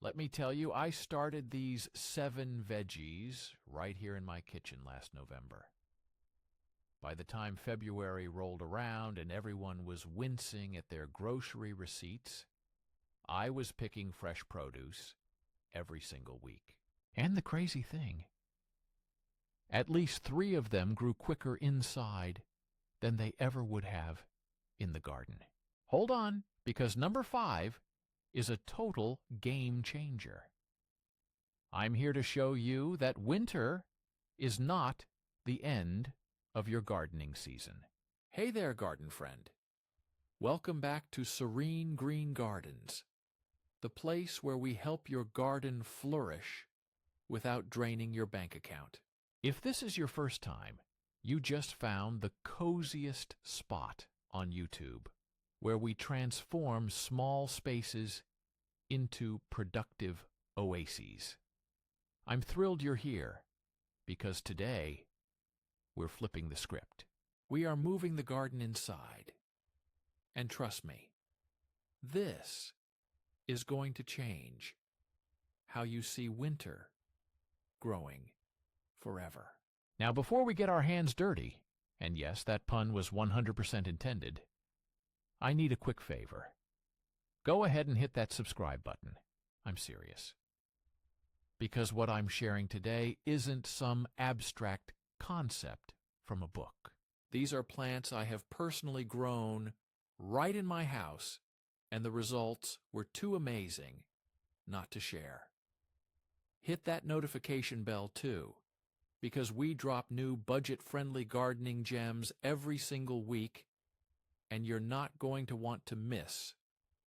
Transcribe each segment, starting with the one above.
Let me tell you, I started these 7 veggies right here in my kitchen last November. By the time February rolled around and everyone was wincing at their grocery receipts, I was picking fresh produce every single week. And the crazy thing, at least 3 of them grew quicker inside than they ever would have in the garden. Hold on, because number 5 is a total game changer. I'm here to show you that winter is not the end of your gardening season. Hey there, garden friend. Welcome back to Serene Green Gardens, the place where we help your garden flourish without draining your bank account. If this is your first time, you just found the coziest spot on YouTube, where we transform small spaces into productive oases. I'm thrilled you're here, because today we're flipping the script. We are moving the garden inside. And trust me, this is going to change how you see winter growing forever. Now, before we get our hands dirty, and yes, that pun was 100% intended, I need a quick favor. Go ahead and hit that subscribe button. I'm serious. Because what I'm sharing today isn't some abstract concept from a book. These are plants I have personally grown right in my house, and the results were too amazing not to share. Hit that notification bell too, because we drop new budget-friendly gardening gems every single week, and you're not going to want to miss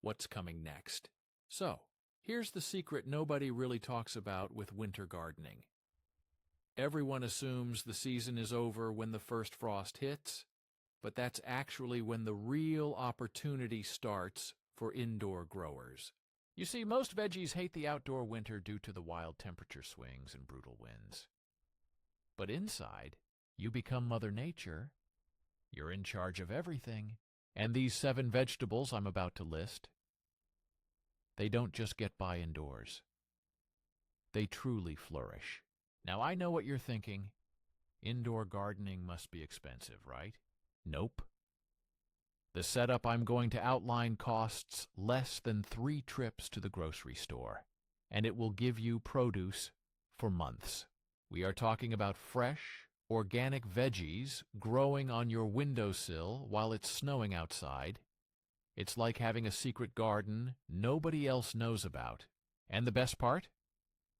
what's coming next. So, here's the secret nobody really talks about with winter gardening. Everyone assumes the season is over when the first frost hits, but that's actually when the real opportunity starts for indoor growers. You see, most veggies hate the outdoor winter due to the wild temperature swings and brutal winds. But inside, you become Mother Nature. You're in charge of everything. And these 7 vegetables I'm about to list, they don't just get by indoors. They truly flourish. Now, I know what you're thinking. Indoor gardening must be expensive, right? Nope. The setup I'm going to outline costs less than 3 trips to the grocery store, and it will give you produce for months. We are talking about fresh, organic veggies growing on your windowsill while it's snowing outside. It's like having a secret garden nobody else knows about. And the best part?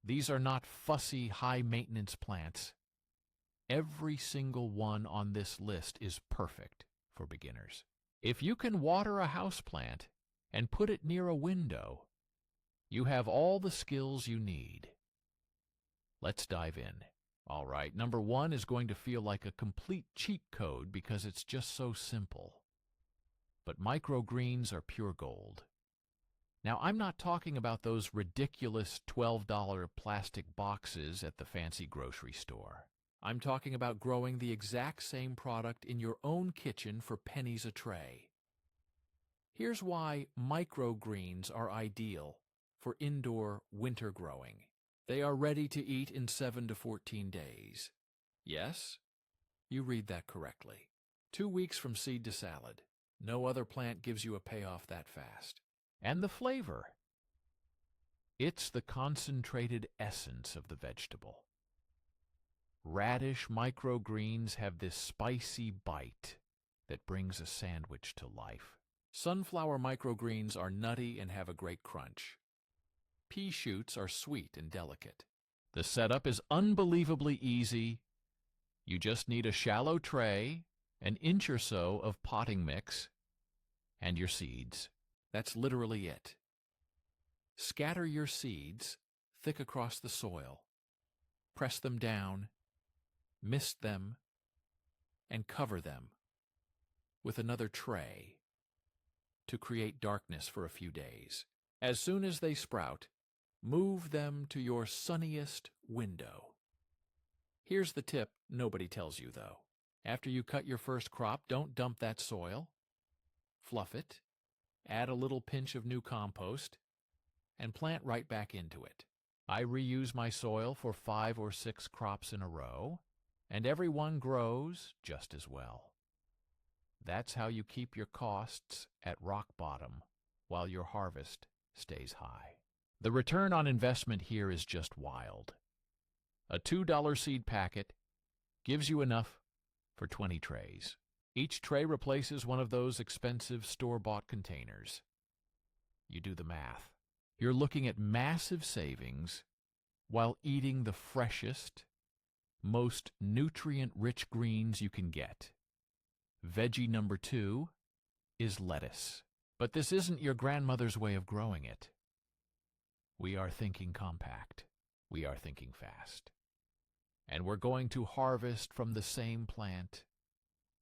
These are not fussy, high-maintenance plants. Every single one on this list is perfect for beginners. If you can water a houseplant and put it near a window, you have all the skills you need. Let's dive in. All right, number 1 is going to feel like a complete cheat code because it's just so simple. But microgreens are pure gold. Now, I'm not talking about those ridiculous $12 plastic boxes at the fancy grocery store. I'm talking about growing the exact same product in your own kitchen for pennies a tray. Here's why microgreens are ideal for indoor winter growing. They are ready to eat in 7 to 14 days. Yes, you read that correctly. 2 weeks from seed to salad. No other plant gives you a payoff that fast. And the flavor. It's the concentrated essence of the vegetable. Radish microgreens have this spicy bite that brings a sandwich to life. Sunflower microgreens are nutty and have a great crunch. Pea shoots are sweet and delicate. The setup is unbelievably easy. You just need a shallow tray, an inch or so of potting mix, and your seeds. That's literally it. Scatter your seeds thick across the soil. Press them down, mist them, and cover them with another tray to create darkness for a few days. As soon as they sprout, move them to your sunniest window. Here's the tip nobody tells you, though. After you cut your first crop, don't dump that soil. Fluff it. Add a little pinch of new compost. and plant right back into it. I reuse my soil for 5 or 6 crops in a row, and every one grows just as well. That's how you keep your costs at rock bottom while your harvest stays high. The return on investment here is just wild. A $2 seed packet gives you enough for 20 trays. Each tray replaces one of those expensive store-bought containers. You do the math. You're looking at massive savings while eating the freshest, most nutrient-rich greens you can get. Veggie number 2 is lettuce. But this isn't your grandmother's way of growing it. We are thinking compact. We are thinking fast. And we're going to harvest from the same plant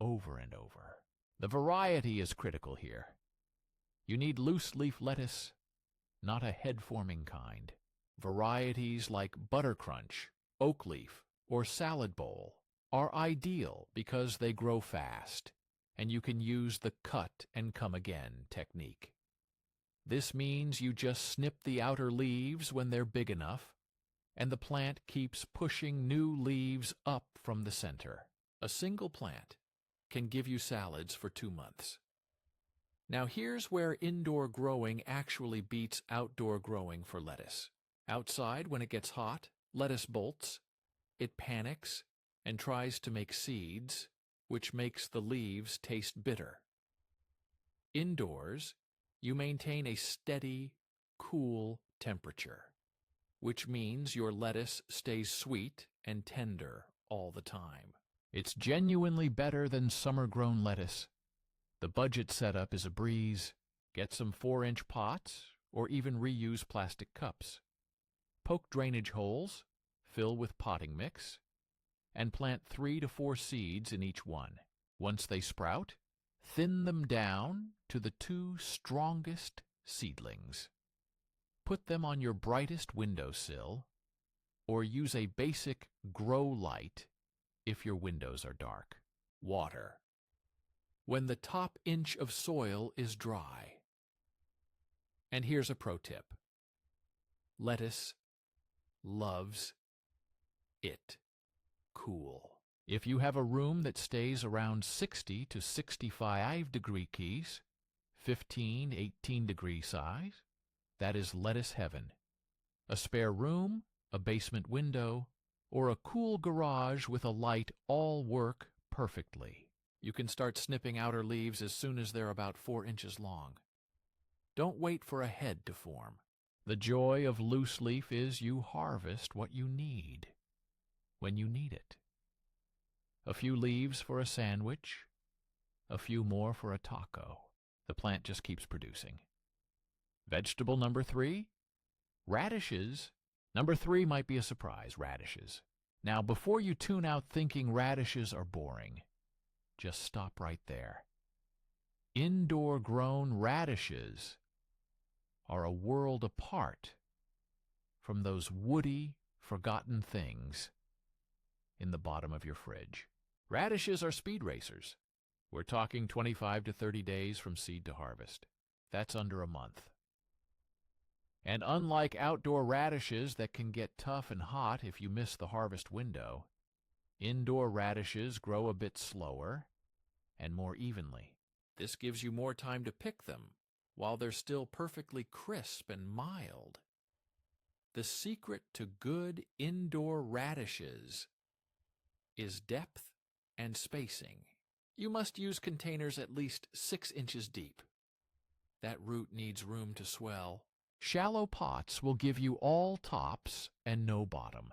over and over. The variety is critical here. You need loose-leaf lettuce, not a head-forming kind. Varieties like butter crunch, oak leaf, or salad bowl are ideal because they grow fast, and you can use the cut-and-come-again technique. This means you just snip the outer leaves when they're big enough, and the plant keeps pushing new leaves up from the center. A single plant can give you salads for 2 months. Now here's where indoor growing actually beats outdoor growing for lettuce. Outside, when it gets hot, lettuce bolts, it panics, and tries to make seeds, which makes the leaves taste bitter. Indoors, you maintain a steady, cool temperature, which means your lettuce stays sweet and tender all the time. It's genuinely better than summer-grown lettuce. The budget setup is a breeze. Get some 4-inch pots, or even reuse plastic cups. Poke drainage holes, fill with potting mix, and plant 3 to 4 seeds in each one. Once they sprout, thin them down to the 2 strongest seedlings. Put them on your brightest windowsill, or use a basic grow light if your windows are dark. Water when the top inch of soil is dry. And here's a pro tip. Lettuce loves it cool. If you have a room that stays around 60 to 65 degree keys, 15, 18 degree size, that is lettuce heaven. A spare room, a basement window, or a cool garage with a light all work perfectly. You can start snipping outer leaves as soon as they're about 4 inches long. Don't wait for a head to form. The joy of loose leaf is you harvest what you need when you need it. A few leaves for a sandwich, a few more for a taco. The plant just keeps producing. Vegetable number 3, radishes. Number 3 might be a surprise, radishes. Now, before you tune out thinking radishes are boring, just stop right there. Indoor-grown radishes are a world apart from those woody, forgotten things in the bottom of your fridge. Radishes are speed racers. We're talking 25 to 30 days from seed to harvest. That's under a month. And unlike outdoor radishes that can get tough and hot if you miss the harvest window, indoor radishes grow a bit slower and more evenly. This gives you more time to pick them while they're still perfectly crisp and mild. The secret to good indoor radishes is depth and spacing. You must use containers at least 6 inches deep. That root needs room to swell. Shallow pots will give you all tops and no bottom.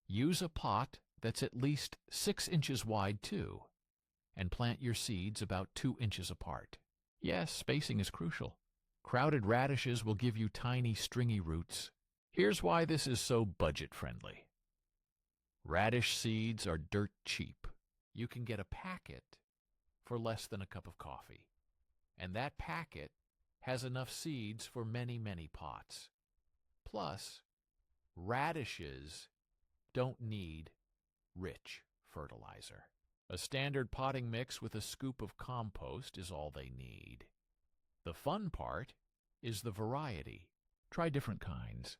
Use a pot that's at least 6 inches wide too, and plant your seeds about 2 inches apart. Yes, spacing is crucial. Crowded radishes will give you tiny, stringy roots. Here's why this is so budget-friendly. Radish seeds are dirt cheap. You can get a packet for less than a cup of coffee, and that packet has enough seeds for many, many pots. Plus, radishes don't need rich fertilizer. A standard potting mix with a scoop of compost is all they need. The fun part is the variety. Try different kinds.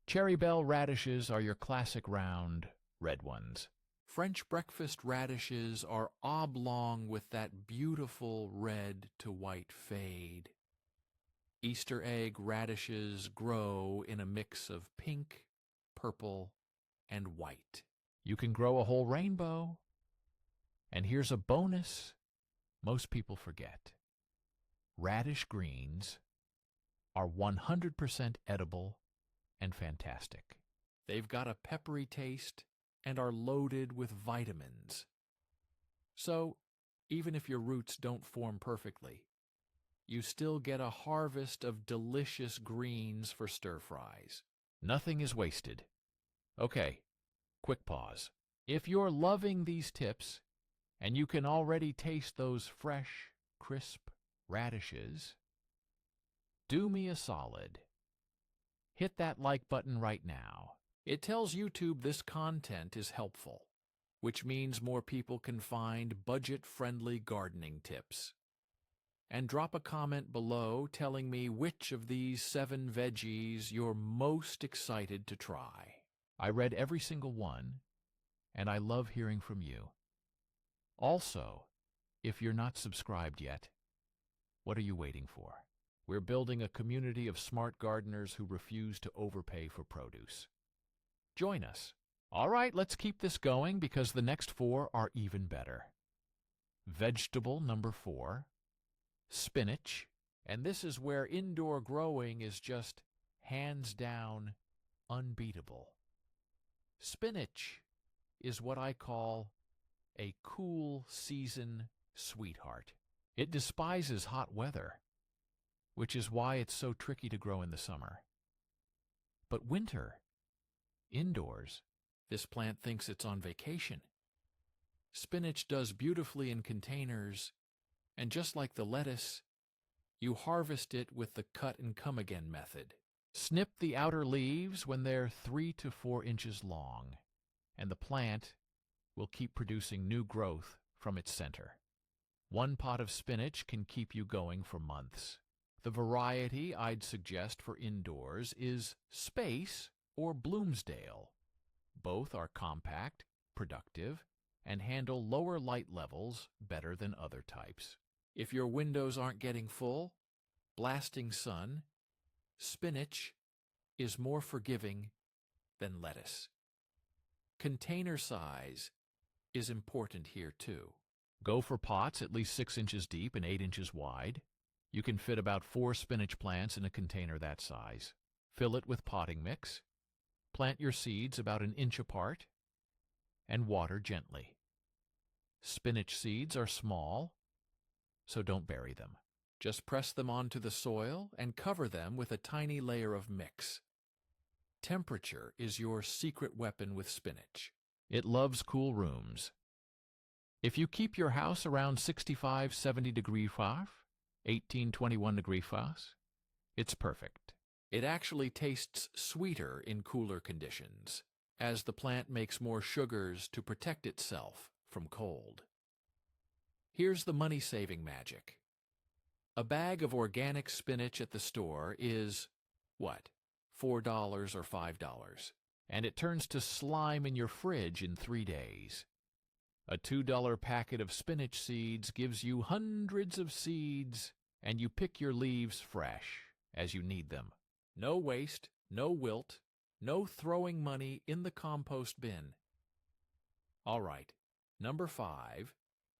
Cherry bell radishes are your classic round, red ones. French breakfast radishes are oblong with that beautiful red to white fade. Easter egg radishes grow in a mix of pink, purple, and white. You can grow a whole rainbow. And here's a bonus most people forget. Radish greens are 100% edible and fantastic. They've got a peppery taste and are loaded with vitamins. So, even if your roots don't form perfectly, you still get a harvest of delicious greens for stir-fries. Nothing is wasted. Okay, quick pause. If you're loving these tips, and you can already taste those fresh, crisp radishes, do me a solid. Hit that like button right now. It tells YouTube this content is helpful, which means more people can find budget-friendly gardening tips. And drop a comment below telling me which of these 7 veggies you're most excited to try. I read every single one, and I love hearing from you. Also, if you're not subscribed yet, what are you waiting for? We're building a community of smart gardeners who refuse to overpay for produce. Join us. All right, let's keep this going because the next 4 are even better. Vegetable number 4, spinach, and this is where indoor growing is just hands down unbeatable. Spinach is what I call a cool season sweetheart. It despises hot weather, which is why it's so tricky to grow in the summer. But winter, indoors, this plant thinks it's on vacation. Spinach does beautifully in containers, and just like the lettuce, you harvest it with the cut-and-come-again method. Snip the outer leaves when they're 3 to 4 inches long, and the plant will keep producing new growth from its center. 1 pot of spinach can keep you going for months. The variety I'd suggest for indoors is Space or Bloomsdale. Both are compact, productive, and handle lower light levels better than other types. If your windows aren't getting full, blasting sun, spinach is more forgiving than lettuce. Container size is important here too. Go for pots at least 6 inches deep and 8 inches wide. You can fit about 4 spinach plants in a container that size. Fill it with potting mix. Plant your seeds about 1 inch apart and water gently. Spinach seeds are small, so don't bury them. Just press them onto the soil and cover them with a tiny layer of mix. Temperature is your secret weapon with spinach. It loves cool rooms. If you keep your house around 65-70 degrees Fahrenheit, 18-21 degrees Fahrenheit, it's perfect. It actually tastes sweeter in cooler conditions, as the plant makes more sugars to protect itself from cold. Here's the money-saving magic. A bag of organic spinach at the store is, what, $4 or $5, and it turns to slime in your fridge in 3 days. A $2 packet of spinach seeds gives you hundreds of seeds, and you pick your leaves fresh as you need them. No waste, no wilt, no throwing money in the compost bin. All right, number 5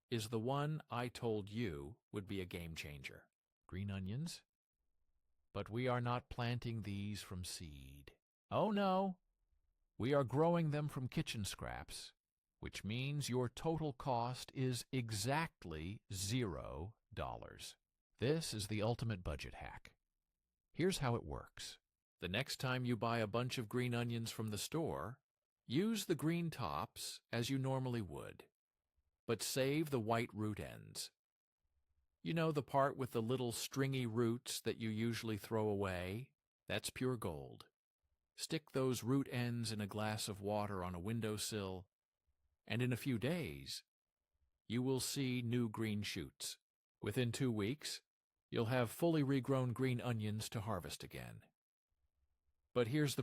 is the one I told you would be a game changer. Green onions. But we are not planting these from seed. Oh no, we are growing them from kitchen scraps, which means your total cost is exactly $0. This is the ultimate budget hack. Here's how it works. The next time you buy a bunch of green onions from the store, use the green tops as you normally would, but save the white root ends. You know, the part with the little stringy roots that you usually throw away? That's pure gold. Stick those root ends in a glass of water on a windowsill, and in a few days, you will see new green shoots. Within 2 weeks, you'll have fully regrown green onions to harvest again. But here's the